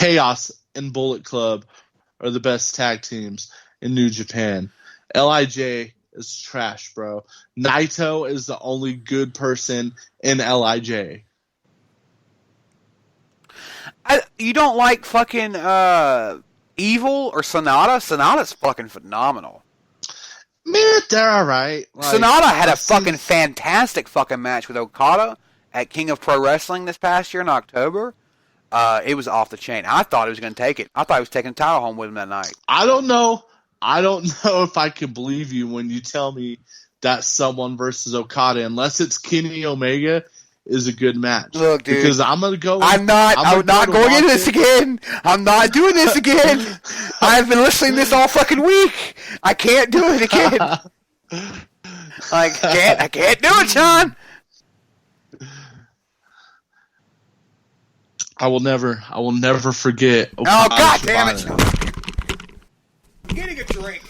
Chaos and Bullet Club are the best tag teams in New Japan. LIJ is trash, bro. Naito is the only good person in LIJ. You don't like fucking Evil or Sonata? Sonata's fucking phenomenal. Man, they're alright. Like, Sonata had a fucking fantastic fucking match with Okada at King of Pro Wrestling this past year in October. It was off the chain. I thought he was going to take it. I thought he was taking the title home with him that night. I don't know if I can believe you when you tell me that someone versus Okada, unless it's Kenny Omega, is a good match. Look, dude. Because I'm going to go. I'm not going into this again. I'm not doing this again. I've been listening to this all fucking week. I can't do it again. I can't do it, Sean. I will never forget. Oh, God damn it. I'm getting a drink.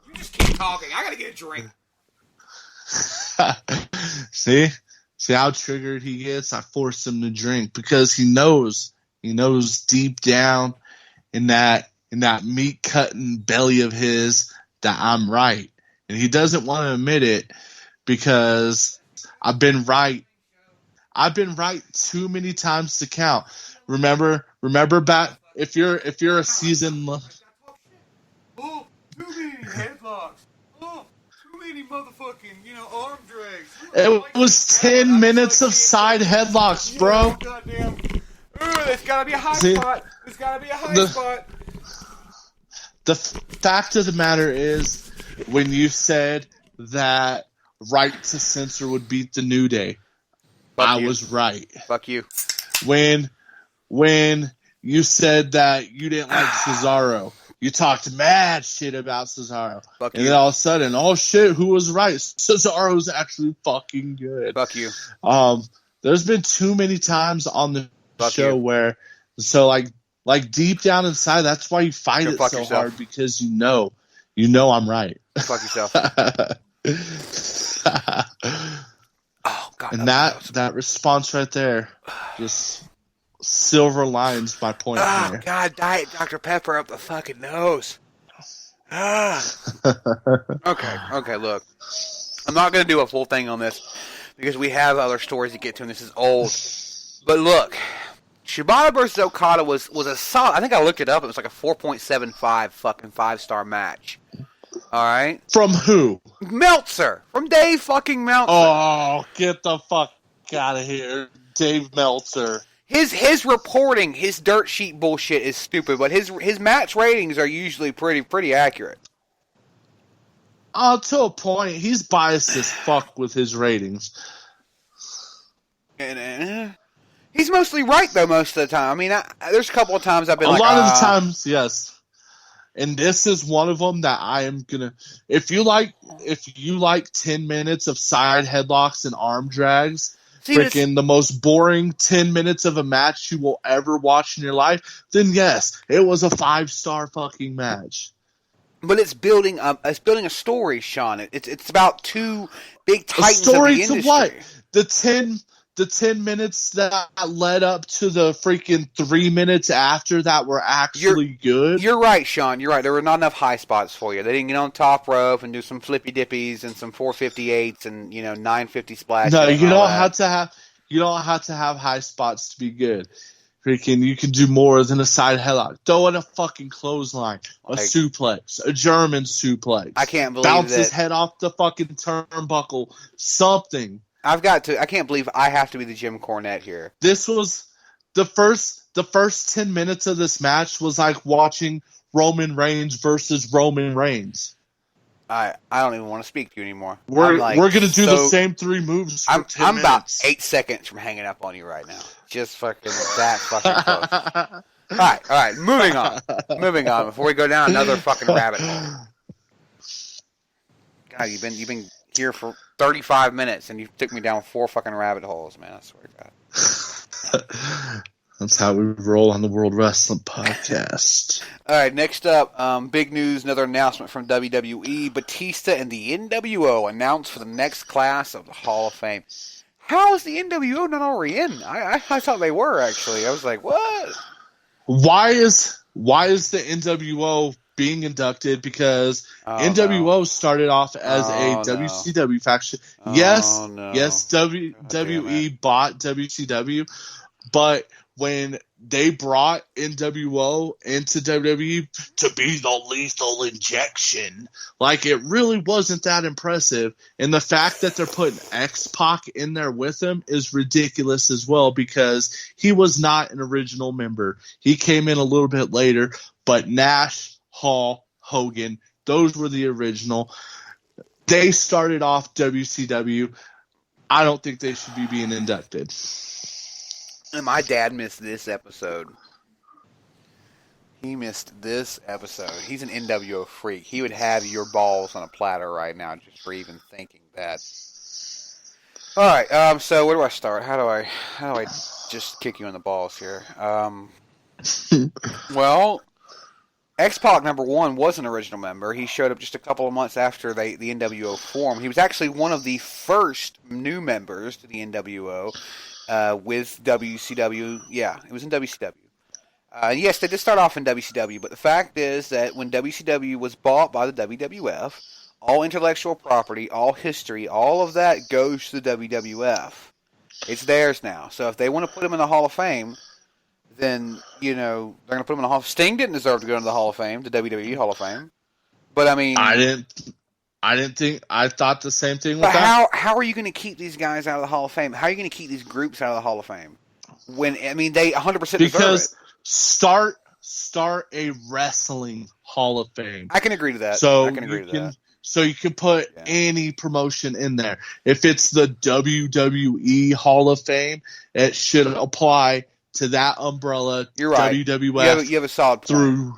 You just keep talking. I gotta get a drink. See how triggered he gets? I force him to drink because he knows deep down in that meat cutting belly of his that I'm right. And he doesn't want to admit it because I've been right. I've been right too many times to count. Remember back if you're a season. Oh, too many headlocks. Oh, too many motherfucking, arm drags. It was 10 minutes of side headlocks, bro. Goddamn. There's gotta be a high spot. There's gotta be a high spot. The fact of the matter is, when you said that Right to Censor would beat the New Day, I was right. Fuck you. When you said that you didn't like Cesaro, you talked mad shit about Cesaro. Fuck and you. then all of a sudden, oh shit, who was right? Cesaro's actually fucking good. Fuck you. There's been too many times on the show where, like deep down inside, that's why you fight it so hard, because you know I'm right. Fuck yourself. Oh God. And that response right there, just silver lines my point there. Oh God, Diet Dr. Pepper up the fucking nose. Okay, look. I'm not going to do a full thing on this because we have other stories to get to and this is old. But look, Shibata versus Okada was a solid, I think I looked it up, it was like a 4.75 fucking 5-star match. Alright? From who? Meltzer! From Dave fucking Meltzer. Oh, get the fuck out of here. Dave Meltzer. His reporting, his dirt sheet bullshit is stupid, but his match ratings are usually pretty accurate. To a point. He's biased as fuck with his ratings. And he's mostly right, though, most of the time. I mean, there's a couple of times I've been a lot of the times, yes. And this is one of them that I am gonna. If you like 10 minutes of side headlocks and arm drags, the most boring 10 minutes of a match you will ever watch in your life, then yes, it was a 5-star fucking match. But it's building a story, Sean. It's about two big titans of the industry. To what? The 10 minutes that led up to the freaking 3 minutes after that were actually good. You're right, Sean. You're right. There were not enough high spots for you. They didn't get on top rope and do some flippy dippies and some 458s and 950 splashes. No, you don't have to have high spots to be good. Freaking, you can do more than a side headlock. Throw in a fucking clothesline, a suplex, a German suplex. I can't believe bounce his head off the fucking turnbuckle. Something. I can't believe I have to be the Jim Cornette here. This was the first 10 minutes of this match was like watching Roman Reigns versus Roman Reigns. I don't even want to speak to you anymore. We're gonna do the same 3 moves for 10 I'm minutes. about 8 seconds from hanging up on you right now. Just fucking that fucking close. All right, moving on before we go down another fucking rabbit hole. God, you've been here for 35 minutes and you took me down 4 fucking rabbit holes, man. I swear to God. That's how we roll on the World Wrestling Podcast. All right, next up, big news, another announcement from WWE. Batista and the NWO announced for the next class of the Hall of Fame. How is the NWO not already in? I thought they were, actually. I was like, what? Why is the NWO being inducted? Because NWO started off as a WCW faction. Yes, WWE bought WCW, but when they brought NWO into WWE to be the lethal injection, like, it really wasn't that impressive. And the fact that they're putting X-Pac in there with him is ridiculous as well, because he was not an original member. He came in a little bit later, but Nash, Hall, Hogan, those were the original. They started off WCW. I don't think they should be being inducted. And my dad missed this episode. He missed this episode. He's an NWO freak. He would have your balls on a platter right now just for even thinking that. All right. So where do I start? How do I just kick you in the balls here? Well, X-Pac #1 was an original member. He showed up just a couple of months after the NWO formed. He was actually one of the first new members to the NWO. With WCW. Yeah, it was in WCW. Yes, they did start off in WCW, but the fact is that when WCW was bought by the WWF, all intellectual property, all history, all of that goes to the WWF. It's theirs now. So if they want to put him in the Hall of Fame, then, they're going to put him in the Hall of Fame. Sting didn't deserve to go into the Hall of Fame, the WWE Hall of Fame. But, I mean... I thought the same thing with that. How are you going to keep these guys out of the Hall of Fame? How are you going to keep these groups out of the Hall of Fame? When, I mean, they 100% deserve it. Because start a wrestling Hall of Fame. I can agree to that. So you can put any promotion in there. If it's the WWE Hall of Fame, it should apply to that umbrella. You're right. WWF. You have a solid point. Through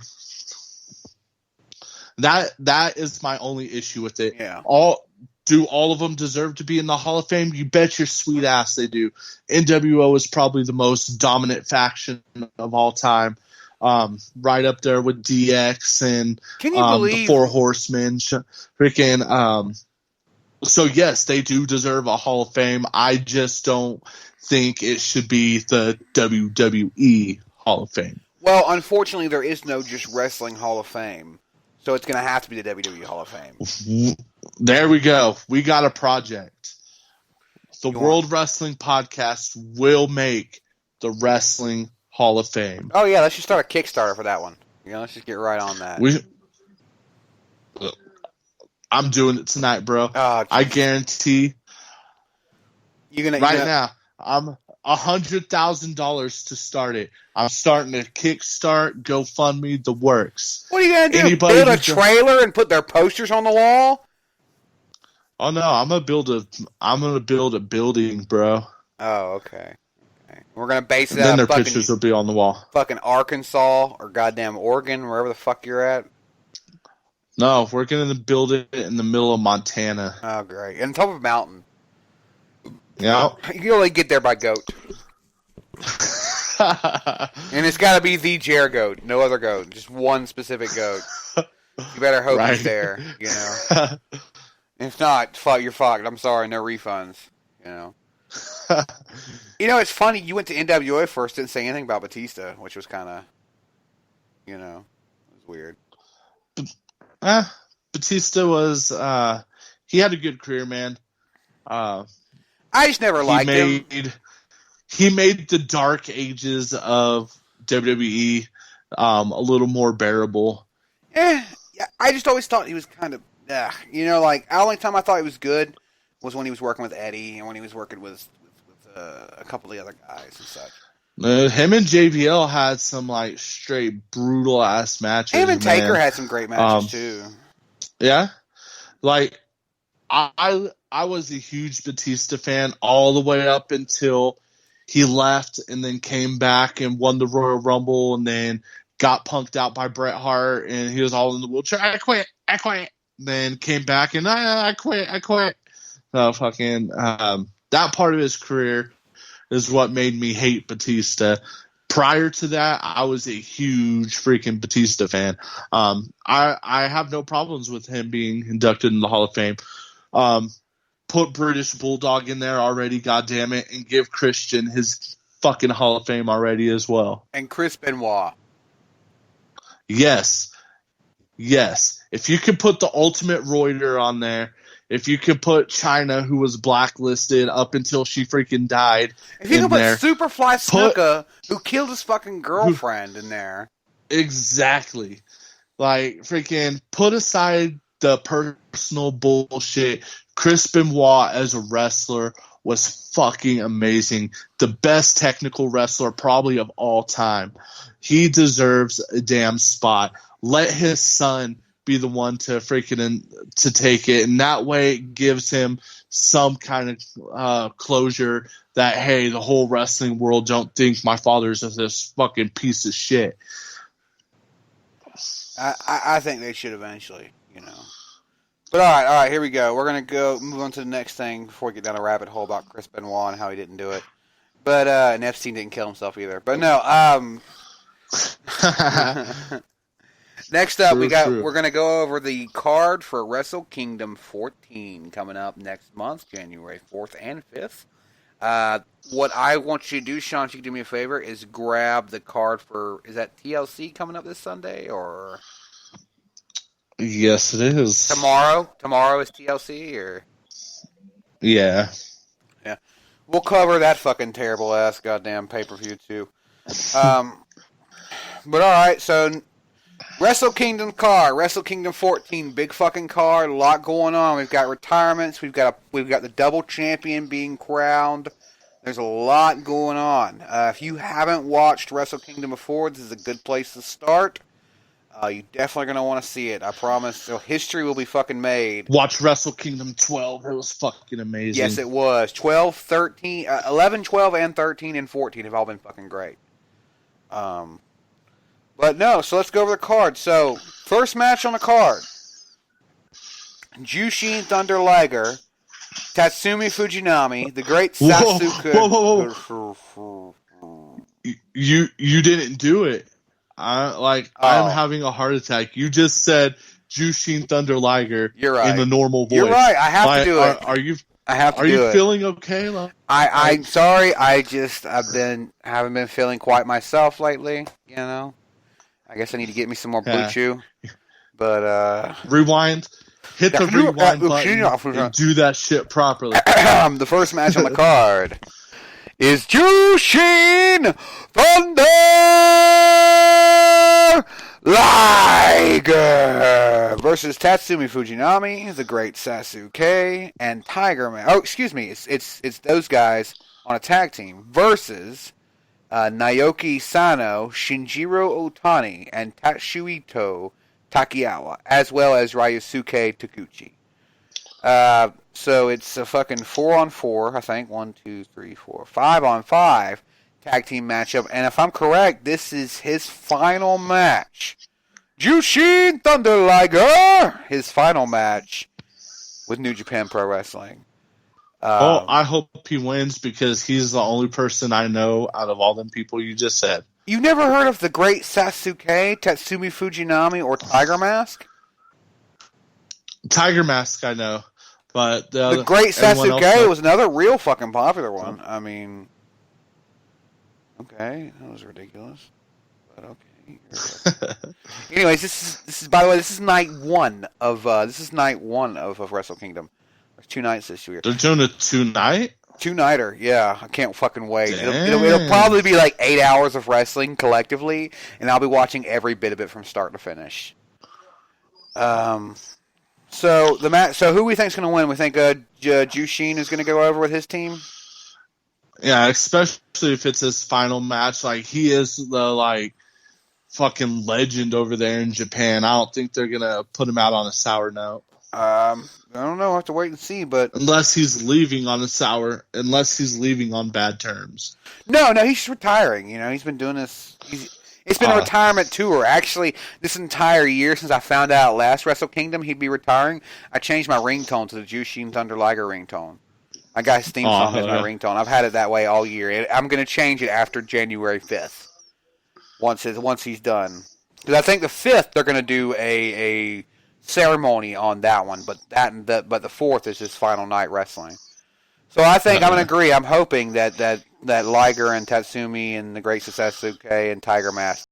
that is my only issue with it. Yeah. Do all of them deserve to be in the Hall of Fame? You bet your sweet ass they do. NWO is probably the most dominant faction of all time. Right up there with DX and Can you believe the Four Horsemen. So yes, they do deserve a Hall of Fame. I just don't think it should be the WWE Hall of Fame. Well, unfortunately, there is no just wrestling Hall of Fame. So it's going to have to be the WWE Hall of Fame. There we go. We got a project. The World Wrestling Podcast will make the Wrestling Hall of Fame. Oh, yeah. Let's just start a Kickstarter for that one. Let's just get right on that. I'm doing it tonight, bro. I guarantee. Now, I'm $100,000 to start it. I'm starting a Kickstart, GoFundMe, the works. What are you going to do? Build a trailer and put their posters on the wall? Oh no, I'm gonna build a building, bro. Oh, okay. We're gonna base it and then their pictures will be on the wall. Fucking Arkansas or goddamn Oregon, wherever the fuck you're at. No, we're gonna build it in the middle of Montana. Oh, great! On top of a mountain. Yeah. You can only get there by goat. And it's got to be the Jer goat, no other goat, just one specific goat. You better hope he's there, If not, you're fucked. I'm sorry, no refunds, It's funny, you went to NWA first, didn't say anything about Batista, which was kind of, it was weird. Batista was, he had a good career, man. I just never liked him. He made the dark ages of WWE a little more bearable. I just always thought he was kind of, the only time I thought he was good was when he was working with Eddie and when he was working with a couple of the other guys and such. Him and JBL had some straight brutal ass matches. Him and Taker had some great matches too. Yeah, I was a huge Batista fan all the way up until he left and then came back and won the Royal Rumble and then got punked out by Bret Hart and he was all in the wheelchair. I quit. Then came back and I quit. So that part of his career is what made me hate Batista. Prior to that, I was a huge freaking Batista fan. I have no problems with him being inducted in the Hall of Fame. Put British Bulldog in there already, goddammit, and give Christian his fucking Hall of Fame already as well. And Chris Benoit. Yes. If you could put the Ultimate Reuter on there, if you could put Chyna, who was blacklisted up until she freaking died, if you could put there, Superfly Snuka, who killed his fucking girlfriend, in there. Exactly. Like, freaking put aside the personal bullshit. Chris Benoit as a wrestler was fucking amazing. The best technical wrestler probably of all time. He deserves a damn spot. Let his son be the one to to take it, and that way it gives him some kind of closure that, hey, the whole wrestling world don't think my father's this fucking piece of shit. I think they should eventually, you know. But all right, here we go. We're gonna move on to the next thing before we get down a rabbit hole about Chris Benoit and how he didn't do it. But and Epstein didn't kill himself either. But no, next up, we're going to go over the card for Wrestle Kingdom 14 coming up next month, January 4th and 5th. What I want you to do, Sean, if you can do me a favor, is grab the card for, is that TLC coming up this Sunday, or? Yes, it is. Tomorrow? Tomorrow is TLC, or? Yeah. Yeah. We'll cover that fucking terrible-ass goddamn pay-per-view, too. But alright, so Wrestle Kingdom card, Wrestle Kingdom 14, big fucking card, a lot going on. We've got retirements, we've got the double champion being crowned. There's a lot going on. If you haven't watched Wrestle Kingdom before, this is a good place to start. You're definitely going to want to see it, I promise. So history will be fucking made. Watch Wrestle Kingdom 12. It was fucking amazing. Yes, it was. 11, 12, and 13, and 14 have all been fucking great. But no, so let's go over the card. So, first match on the card. Jushin Thunder Liger, Tatsumi Fujinami, the great Sasuke. Whoa. You didn't do it. I'm having a heart attack. You just said Jushin Thunder Liger. You're right. In the normal voice. You're right. I have to do it. Are you feeling okay? I'm sorry. I've haven't been feeling quite myself lately. You know. I guess I need to get me some more Blue Chew. But rewind. Hit the rewind button and do that shit properly. The first match on the card is Jushin Thunder Liger versus Tatsumi Fujinami, the great Sasuke, and Tiger Man. Oh, excuse me, it's those guys on a tag team versus Naoki Sano, Shinjiro Otani, and Tatsuhito Takiyawa, as well as Ryusuke Taguchi. So it's a fucking 4-on-4, I think. 1, 2, 3, 4, 5-on-5 tag team matchup. And if I'm correct, this is his final match. Jushin Thunder Liger, his final match with New Japan Pro Wrestling. I hope he wins because he's the only person I know out of all them people you just said. You never heard of the great Sasuke, Tatsumi Fujinami, or Tiger Mask? Tiger Mask, I know. But the great Sasuke was another real fucking popular one. I mean, okay, that was ridiculous, but okay. Anyways, this is by the way, this is night one of Wrestle Kingdom. There's 2 nights this year. They're doing a 2-night? 2-nighter, yeah. I can't fucking wait. It'll probably be like 8 hours of wrestling collectively, and I'll be watching every bit of it from start to finish. So the match. So who we think is going to win? We think Jushin is going to go over with his team. Yeah, especially if it's his final match. Like, he is the fucking legend over there in Japan. I don't think they're gonna put him out on a sour note. I don't know. I'll have to wait and see. But unless he's leaving on bad terms. No, he's retiring. You know, he's been doing this. It's been a retirement tour. Actually, this entire year since I found out last Wrestle Kingdom he'd be retiring, I changed my ringtone to the Jushin Thunder Liger ringtone. I got his theme song as my ringtone. I've had it that way all year. I'm going to change it after January 5th. Once he's done. Because I think the 5th they're going to do a ceremony on that one, but the 4th is his final night wrestling. So I think I'm going to agree. I'm hoping that Liger and Tatsumi and the Great Sasuke and Tiger Mask